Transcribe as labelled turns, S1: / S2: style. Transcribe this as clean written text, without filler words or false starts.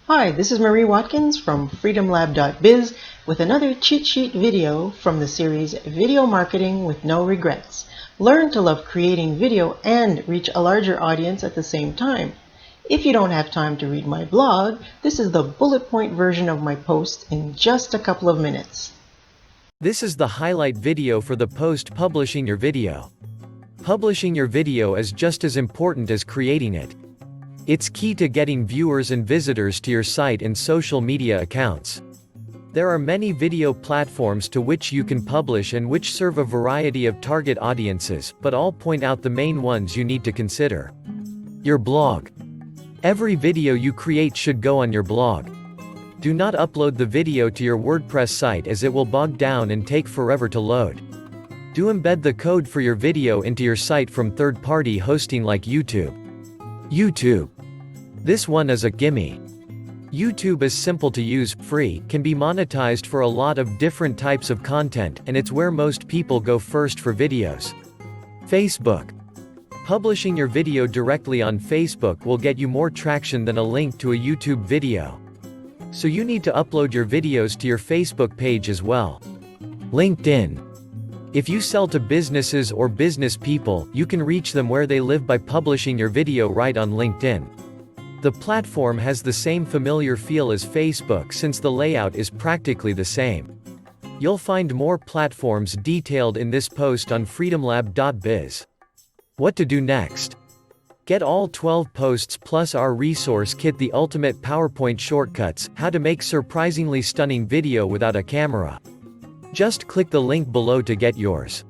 S1: Hi, this is Marie Watkins from FreedomLab.biz with another cheat sheet video from the series Video Marketing with No Regrets. Learn to love creating video and reach a larger audience at the same time. If you don't have time to read my blog, this is the bullet point version of my post in just a couple of minutes.
S2: This is the highlight video for the post publishing your video. Publishing your video is just as important as creating it. It's key to getting viewers and visitors to your site and social media accounts. There are many video platforms to which you can publish and which serve a variety of target audiences, but I'll point out the main ones you need to consider. Your blog. Every video you create should go on your blog. Do not upload the video to your WordPress site as it will bog down and take forever to load. Do embed the code for your video into your site from third-party hosting like YouTube. YouTube. This one is a gimme. YouTube is simple to use, free, can be monetized for a lot of different types of content, and it's where most people go first for videos. Facebook. Publishing your video directly on Facebook will get you more traction than a link to a YouTube video. So you need to upload your videos to your Facebook page as well. LinkedIn. If you sell to businesses or business people, you can reach them where they live by publishing your video right on LinkedIn. The platform has the same familiar feel as Facebook since the layout is practically the same. You'll find more platforms detailed in this post on FreedomLab.biz. What to do next? Get all 12 posts plus our resource kit, the ultimate PowerPoint shortcuts, how to make surprisingly stunning video without a camera. Just click the link below to get yours.